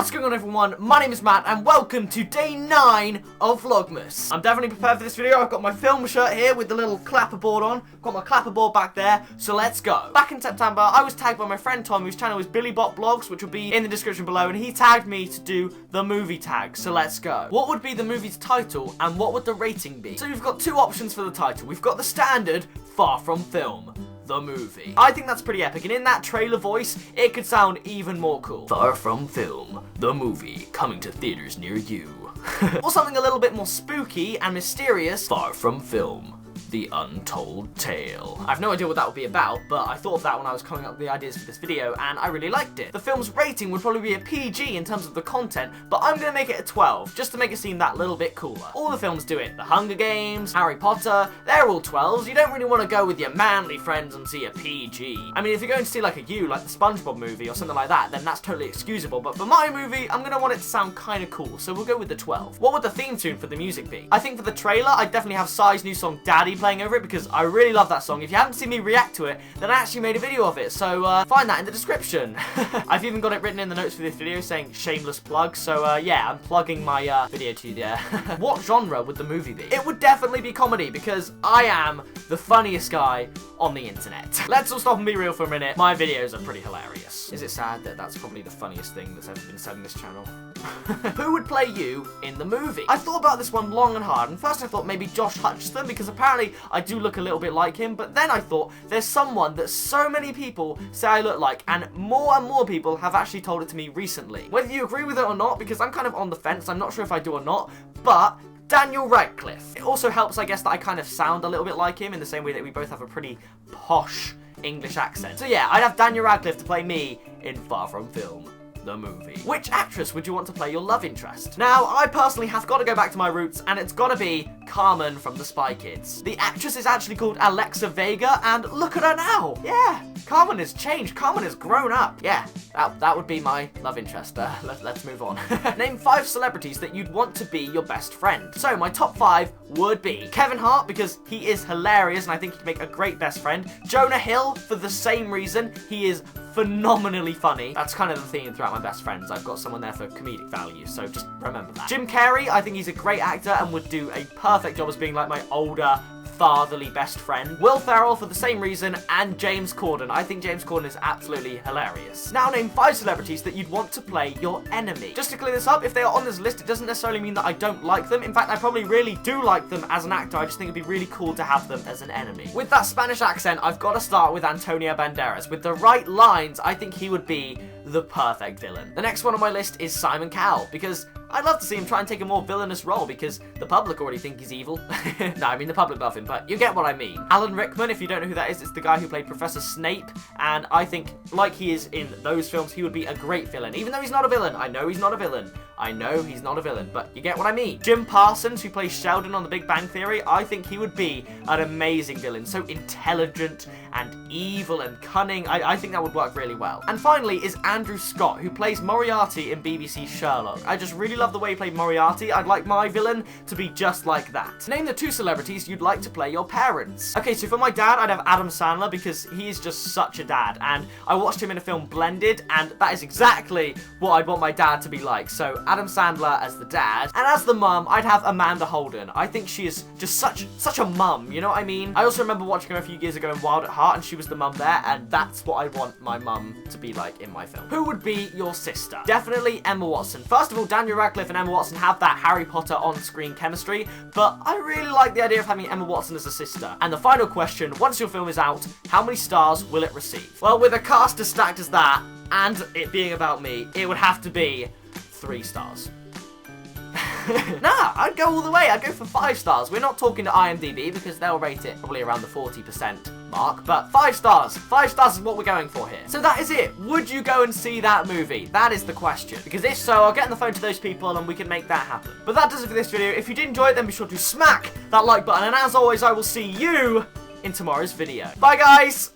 What's going on, everyone? My name is Matt and welcome to day 9 of Vlogmas. I'm definitely prepared for this video. I've got my film shirt here with the little clapperboard on. Got my clapperboard back there, so let's go. Back in September, I was tagged by my friend Tom, whose channel is BillyBot Vlogs, which will be in the description below, and he tagged me to do the movie tag, so let's go. What would be the movie's title and what would the rating be? So we've got two options for the title. We've got the standard Far From Film, the movie. I think that's pretty epic, and in that trailer voice, it could sound even more cool. Far From Film, the movie, coming to theaters near you. Or something a little bit more spooky and mysterious. Far From Film, the Untold Tale. I have no idea what that would be about, but I thought of that when I was coming up with the ideas for this video, and I really liked it. The film's rating would probably be a PG in terms of the content, but I'm gonna make it a 12, just to make it seem that little bit cooler. All the films do it. The Hunger Games, Harry Potter, they're all 12s. You don't really want to go with your manly friends and see a PG. I mean, if you're going to see like a U, like the SpongeBob movie or something like that, then that's totally excusable, but for my movie, I'm gonna want it to sound kind of cool, so we'll go with the 12. What would the theme tune for the music be? I think for the trailer, I'd definitely have Psy's new song Daddy playing over it, because I really love that song. If you haven't seen me react to it, then I actually made a video of it, so find that in the description. I've even got it written in the notes for this video saying shameless plug, so yeah, I'm plugging my video to you there. What genre would the movie be? It would definitely be comedy, because I am the funniest guy on the internet. Let's all stop and be real for a minute. My videos are pretty hilarious. Is it sad that that's probably the funniest thing that's ever been said in this channel? Who would play you in the movie? I thought about this one long and hard, and first I thought maybe Josh Hutcherson, because apparently I do look a little bit like him, but then I thought there's someone that so many people say I look like, and more people have actually told it to me recently. Whether you agree with it or not, because I'm kind of on the fence, I'm not sure if I do or not, but Daniel Radcliffe. It also helps, I guess, that I kind of sound a little bit like him in the same way that we both have a pretty posh English accent. So yeah, I'd have Daniel Radcliffe to play me in Far From Film, the movie. Which actress would you want to play your love interest? Now, I personally have got to go back to my roots, and it's gotta be Carmen from the Spy Kids. The actress is actually called Alexa Vega, and look at her now. Yeah, Carmen has changed. Carmen has grown up. Yeah, that would be my love interest. Let's move on. Name 5 celebrities that you'd want to be your best friend. So my top 5 would be Kevin Hart, because he is hilarious and I think he'd make a great best friend. Jonah Hill, for the same reason. He is phenomenally funny. That's kind of the theme throughout my best friends. I've got someone there for comedic value, so just remember that. Jim Carrey, I think he's a great actor and would do a perfect job as being like my older, fatherly best friend. Will Ferrell, for the same reason, and James Corden. I think James Corden is absolutely hilarious. Now name 5 celebrities that you'd want to play your enemy. Just to clear this up, if they are on this list, it doesn't necessarily mean that I don't like them. In fact, I probably really do like them as an actor. I just think it'd be really cool to have them as an enemy. With that Spanish accent, I've got to start with Antonio Banderas. With the right lines, I think he would be the perfect villain. The next one on my list is Simon Cowell, because I'd love to see him try and take a more villainous role, because the public already think he's evil. No, I mean the public love him, but you get what I mean. Alan Rickman, if you don't know who that is, it's the guy who played Professor Snape, and I think, like he is in those films, he would be a great villain. Even though he's not a villain. I know he's not a villain. I know he's not a villain, but you get what I mean. Jim Parsons, who plays Sheldon on The Big Bang Theory, I think he would be an amazing villain. So intelligent and evil and cunning. I think that would work really well. And finally is Andrew Scott, who plays Moriarty in BBC's Sherlock. I just really love the way he played Moriarty. I'd like my villain to be just like that. Name the 2 celebrities you'd like to play your parents. Okay, so for my dad, I'd have Adam Sandler, because he's just such a dad, and I watched him in a film Blended, and that is exactly what I'd want my dad to be like. So Adam Sandler as the dad, and as the mum, I'd have Amanda Holden. I think she is just such a mum, you know what I mean? I also remember watching her a few years ago in Wild at Heart, and she was the mum there, and that's what I want my mum to be like in my film. Who would be your sister? Definitely Emma Watson. First of all, Daniel Radcliffe and Emma Watson have that Harry Potter on-screen chemistry, but I really like the idea of having Emma Watson as a sister. And the final question, once your film is out, how many stars will it receive? Well, with a cast as stacked as that, and it being about me, it would have to be 3 stars. Nah, I'd go all the way. I'd go for 5 stars. We're not talking to IMDb, because they'll rate it probably around the 40% mark, but 5 stars. 5 stars is what we're going for here. So that is it. Would you go and see that movie? That is the question. Because if so, I'll get on the phone to those people and we can make that happen. But that does it for this video. If you did enjoy it, then be sure to smack that like button. And as always, I will see you in tomorrow's video. Bye, guys!